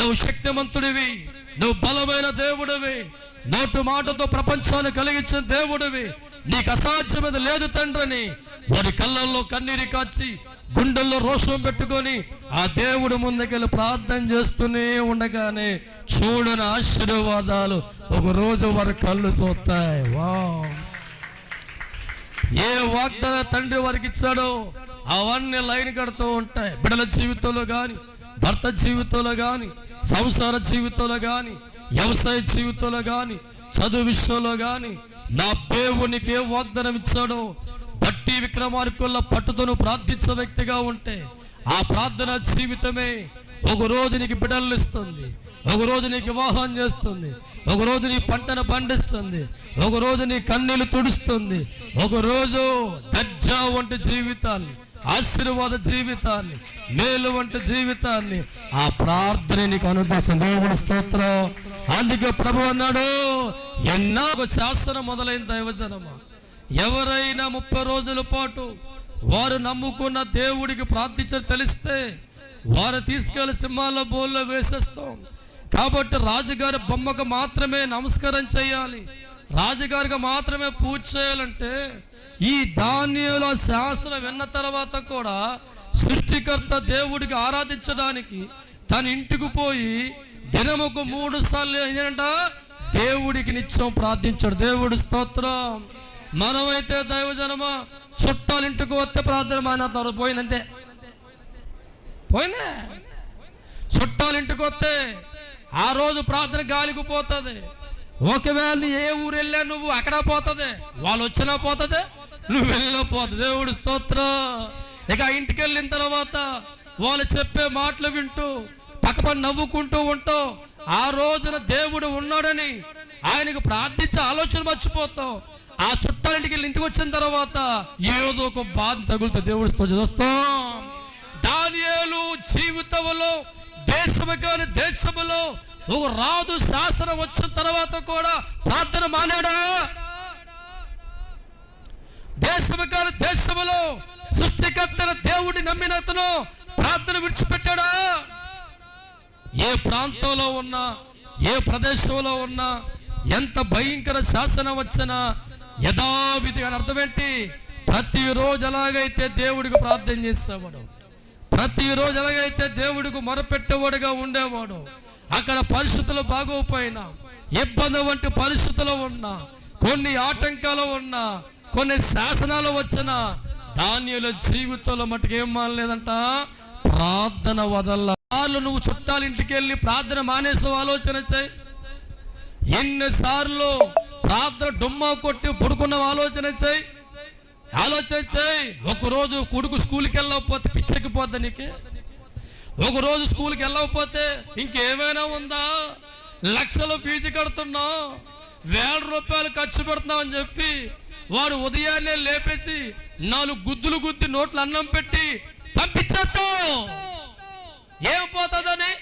నువ్వు శక్తిమంతుడివి, నువ్వు బలమైన దేవుడివి, నోటు మాటతో ప్రపంచాన్ని కలిగించిన దేవుడివి, నీకు అసాధ్యమైనది లేదు తండ్రిని వాడి కళ్ళల్లో కన్నీరు కాచి గుండెల్లో రోషం పెట్టుకొని ఆ దేవుడు ముందుకెళ్ళి ప్రార్థన చేస్తూనే ఉండగానే చూడని ఆశీర్వాదాలు ఒక రోజు వారి కళ్ళు చూస్తాయి. ఏ వాగ్దాన తండ్రి వారికి ఇచ్చాడో అవన్నీ లైన్ కడుతూ ఉంటాయి. బిడ్డల జీవితంలో కానీ, భర్త జీవితంలో కానీ, సంసార జీవితంలో కానీ, వ్యవసాయ జీవితంలో కానీ, చదువు విషయంలో కానీ నా దేవునికి ఏ వాగ్దానం ఇచ్చాడో బట్టి విక్రమార్కుల పట్టుతోను ప్రార్థించే వ్యక్తిగా ఉంటే ఆ ప్రార్థన జీవితమే ఒక రోజు నీకు బిడ్డలు ఇస్తుంది, ఒక రోజు నీకు వివాహం చేస్తుంది, ఒక రోజు నీ పంటను పండిస్తుంది, ఒక రోజు నీ కన్నీళ్లు తుడుస్తుంది, ఒక రోజు దర్జా వంటి జీవితాన్ని, ఆశీర్వాద జీవితాన్ని, మేలు వంటి జీవితాన్ని ఆ ప్రార్థన నీకు అనుభవిస్తుంది. దేవుడి స్తోత్రం. అందుకే ప్రభు అన్నాడు, ఎన్నో శాసనం మొదలైన దైవజనమా, ఎవరైనా 30 రోజుల పాటు వారు నమ్ముకున్న దేవుడికి ప్రార్థించని తెలిస్తే వారు తీసుకెళ్లి సింహాల బోల్లో వేసేస్తాం. కాబట్టి రాజుగారి బొమ్మకు మాత్రమే నమస్కారం చేయాలి, రాజుగారికి మాత్రమే పూజ చేయాలంటే ఈ దానియేలు శాసనం విన్న తర్వాత కూడా సృష్టికర్త దేవుడికి ఆరాధించడానికి తన ఇంటికి పోయి దినముకు 3 సార్లు ఏంటంట దేవుడికి నిత్యం ప్రార్థించాడు. దేవుడి స్తోత్రం. మనమైతే దైవజనమా చుట్టాలు ఇంటికి వస్తే ప్రార్థన మానేస్తారు, పోయిందంటే పోయిందే. చుట్టాలు ఇంటికి వస్తే ఆ రోజు ప్రార్థన గాలికి పోతుంది. ఒకవేళ ఏ ఊరు వెళ్ళా నువ్వు అక్కడ పోతుంది, వాళ్ళు వచ్చినా పోతుంది, నువ్వు వెళ్ళినా పోతుంది. దేవుడి స్తోత్రం. ఇక ఇంటికి వెళ్ళిన తర్వాత వాళ్ళు చెప్పే మాటలు వింటూ పక్కపడి నవ్వుకుంటూ ఉంటావు. ఆ రోజున దేవుడు ఉన్నాడని ఆయనకు ప్రార్థించే ఆలోచన మర్చిపోతావు. ఆ చుట్టాలింటికి వెళ్ళి ఇంటికి వచ్చిన తర్వాత ఏదో ఒక బాధ తగులుతుంది. దేవుడితో చూస్తాం. దానియేలు జీవితంలో దేశము కాని దేశములో ఒక రాజు శాసనం వచ్చిన తర్వాత కూడా ప్రార్థన మానాడా? దేశము కాని దేశములో సృష్టికర్తన దేవుడిని నమ్మిన అతను ప్రార్థన విడిచిపెట్టాడా? ఏ ప్రాంతంలో ఉన్నా, ఏ ప్రదేశంలో ఉన్నా, ఎంత భయంకర శాసనం వచ్చినా యథావిధిగా అర్థం ఏంటి? ప్రతిరోజు ఎలాగైతే దేవుడికి ప్రార్థన చేసేవాడు, ప్రతిరోజు ఎలాగైతే దేవుడికి మొరపెట్టేవాడుగా ఉండేవాడు, అక్కడ పరిస్థితులు బాగోపోయినా, ఇబ్బంది వంటి పరిస్థితులు ఉన్నా, కొన్ని ఆటంకాలు ఉన్నా, కొన్ని శాసనాలు వచ్చినా దానియేలు జీవితంలో మటుకు ఏం మానలేదంట, ప్రార్థన వదల. నువ్వు చుట్టాల ఇంటికి వెళ్ళి ప్రార్థన మానేసే ఆలోచన చేయి. ఎన్నిసార్లు ప్రార్థన డుమ్మా కొట్టి పడుకున్న ఆలోచన చేయి, ఆలోచన చేయి. ఒకరోజు కొడుకు స్కూల్కి వెళ్ళకపోతే పిచ్చెక్కిపోద్ది నీకు. ఒకరోజు స్కూల్కి వెళ్ళకపోతే ఇంకేమైనా ఉందా? లక్షలు ఫీజు కడుతున్నావు, 1000 రూపాయలు ఖర్చు పెడుతున్నావు అని చెప్పి వాడు ఉదయాన్నే లేపేసి 4 గుద్దులు గుద్ది నోట్లు అన్నం పెట్టి పంపించేస్తావు. ఏం పోతుందని?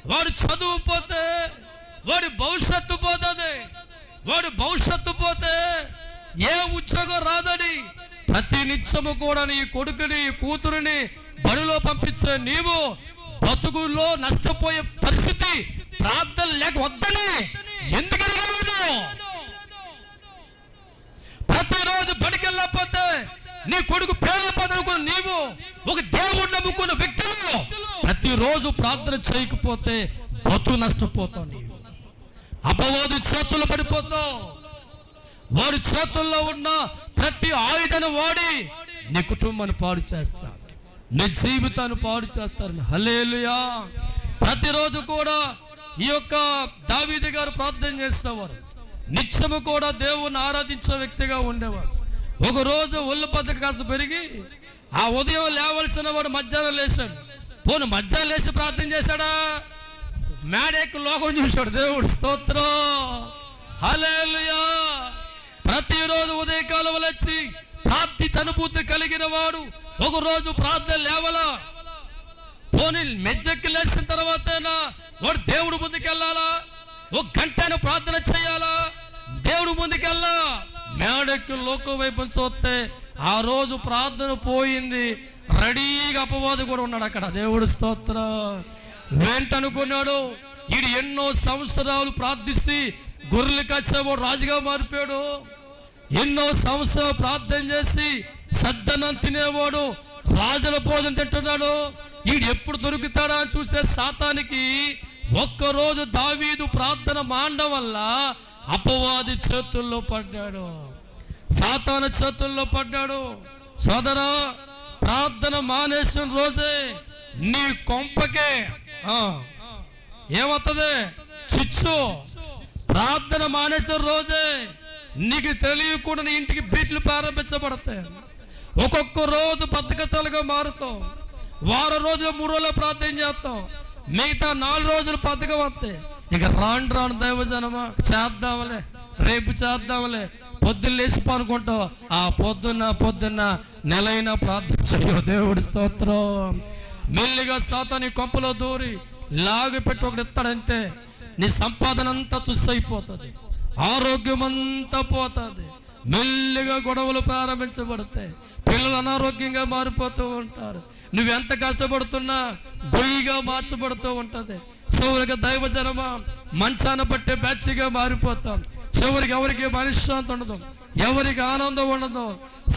వాడు చదువు పోతే వాడి భవిష్యత్తు పోతుంది. వాడి భవిష్యత్తు పోతే ఏ ఉద్యోగం రాదని ప్రతి నిత్యము కూడా నీ కొడుకుని కూతురుని బడిలో పంపించే నీవు బతుకుల్లో నష్టపోయే పరిస్థితి ప్రార్థన లేక వద్దని ఎందుకని కాదు? ప్రతిరోజు బడికి వెళ్ళకపోతే నీ కొడుకు పేదపదనుకున్న నీవు ఒక దేవుడు నమ్ముకున్న వ్యక్తులు ప్రతిరోజు ప్రార్థన చేయకపోతే బతుకు నష్టపోతావు. నీవు అపవాది చేతుల్లో పడిపోతావు. వాడి చేతుల్లో ఉన్న ప్రతి ఆయుధాన్ని వాడి నీ కుటుంబాన్ని పాడు చేస్తారు, నీ జీవితాన్ని పాడు చేస్తారు. హల్లెలూయా. ప్రతిరోజు కూడా ఈ యొక్క దావీదు గారు ప్రార్థన చేసేవారు, నిత్యము కూడా దేవుణ్ణి ఆరాధించే వ్యక్తిగా ఉండేవారు. ఒకరోజు ఒళ్ళు పద్ధతి కాస్త పెరిగి ఆ ఉదయం లేవలసిన వాడు మధ్యాహ్నం లేచాడు. పోను మధ్యాహ్నం లేచి ప్రార్థన చేశాడా? మేడెక్కి లోకం చూశాడు. దేవుడు స్తోత్రం. హల్లెలూయా. ప్రతిరోజు ఉదయకాలం వచ్చి ప్రార్థించే అనుభూతి కలిగిన వాడు ఒకరోజు ప్రార్థన లేవలా? పోనీ మెజ్జెక్కి లేచిన తర్వాతైనా వాడు దేవుడు ముందుకెళ్ళాలా? 1 గంట ప్రార్థన చేయాలా? దేవుడు ముందుకెళ్ళా? మేడెక్కి లోకం వైపు చూస్తే ఆ రోజు ప్రార్థన పోయింది. రెడీగా అపవాది కూడా ఉన్నాడు అక్కడ. దేవుడు స్తోత్రం. వెంటనుకున్నాడు. వీడు ఎన్నో సంవత్సరాలు ప్రార్థిస్తే గొర్రెలు కచ్చేవాడు రాజుగా మారిపోయాడు. ఎన్నో సంవత్సరాలు ప్రార్థన చేసి సద్దనం తినేవాడు రాజుల భోజనం తింటున్నాడు. వీడు ఎప్పుడు దొరుకుతాడా అని చూసే సాతానికి ఒక్కరోజు దావీదు ప్రార్థన మాండం వల్ల అపవాది చేతుల్లో పడ్డాడు, సాతాను చేతుల్లో పడ్డాడు. సోదరా, ప్రార్థన మానేసిన రోజే నీ కొంపకే ఏమవుతుంది? చిచ్చు. ప్రార్థన మానేసిన రోజే నీకు తెలియకుండా నీ ఇంటికి బీట్లు ప్రారంభించబడతాయి. ఒక్కొక్క రోజు బద్ధకతలుగా మారుతావు. వారం రోజులు 3 రోజులు ప్రార్థన చేస్తాం, మిగతా 4 రోజులు బద్ధకం వస్తాయి. ఇక రాను దైవజనమా చేద్దాంలే, రేపు చేద్దాంలే, పొద్దున్న లేచి పనుకుంటావు. ఆ పొద్దున్న నెలైనా ప్రార్థన చేయవు. దేవుడి స్తోత్రం. మెల్లిగా సాతాను కొంపలో దూరి లాగి పెట్టి ఒకటి ఇస్తాడంతే, నీ సంపాదన అంతా తుస్సైపోతుంది, ఆరోగ్యం అంతా పోతుంది. మెల్లిగా గొడవలు ప్రారంభించబడతాయి, పిల్లలు అనారోగ్యంగా మారిపోతూ ఉంటారు. నువ్వెంత కష్టపడుతున్నా గొయ్యిగా మార్చబడుతూ ఉంటుంది. చివరికి దైవజనమా మంచాన పట్టే బ్యాచ్గా మారిపోతాం. చివరికి ఎవరికి మనశ్శాంతి ఉండదు, ఎవరికి ఆనందం ఉండదు,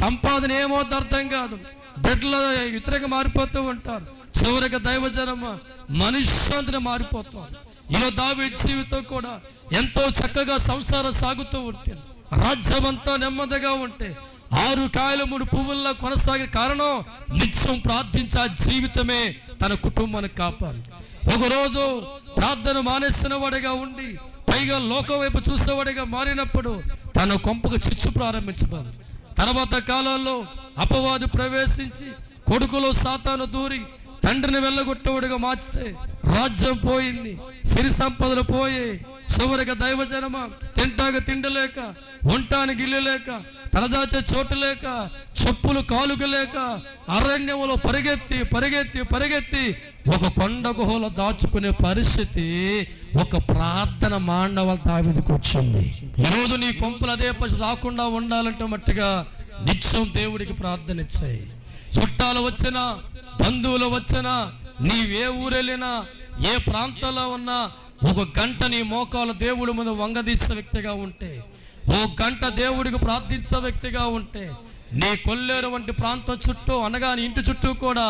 సంపాదన ఏమవుతుందో అర్థం కాదు, బిడ్డలు ఇతరుగా మారిపోతూ ఉంటారు. చివరికి దైవజనమా మనశ్శాంతిని మారిపోతాం. ఇలా దావీదు జీవితం కూడా ఎంతో చక్కగా సంసారం సాగుతూ ఉంటుంది, రాజ్యం అంతా నెమ్మదిగా ఉంటే 6 కాయలు 3 పువ్వుల్లో కొనసాగే కారణం నిత్యం ప్రార్థించే జీవితమే తన కుటుంబానికి కాపాడు. ఒకరోజు ప్రార్థన మానేసిన వాడిగా ఉండి పైగా లోకం వైపు చూసేవాడిగా మారినప్పుడు తన కొంపకు చిచ్చు ప్రారంభించబడి, తర్వాత కాలంలో అపవాది ప్రవేశించి కొడుకులో సాతాను దూరి తండ్రిని వెళ్ళగొట్టేవాడిగా మార్చితే రాజ్యం పోయింది, సిరి సంపదలు పోయి చివరికి దైవజనమా తింటాగా తిండలేక, ఉండటానికి ఇల్లు లేక, తలదాచే చోటు లేక, చెప్పులు కాలుగలేక అరణ్యంలో పరిగెత్తి ఒక కొండ గుహలో దాచుకునే పరిస్థితి ఒక ప్రార్థన మాండవ దావీదుకు వచ్చింది. ఈరోజు నీ కొంపలు అదే పరిస్థితి రాకుండా ఉండాలంటే మట్టుగా నిత్యం దేవుడికి ప్రార్థన ఇచ్చాయి. చుట్టాలు వచ్చినా, బంధువులు వచ్చినా, నీవే ఊరెళ్ళినా, ఏ ప్రాంతంలో ఉన్నా 1 గంట నీ మోకాలు దేవుడి ముందు వంగదీసే వ్యక్తిగా ఉంటే, 1 గంట దేవుడికి ప్రార్థించే వ్యక్తిగా ఉంటే, నీ కొల్లేరు వంటి ప్రాంతం చుట్టూ అనగా నీ ఇంటి చుట్టూ కూడా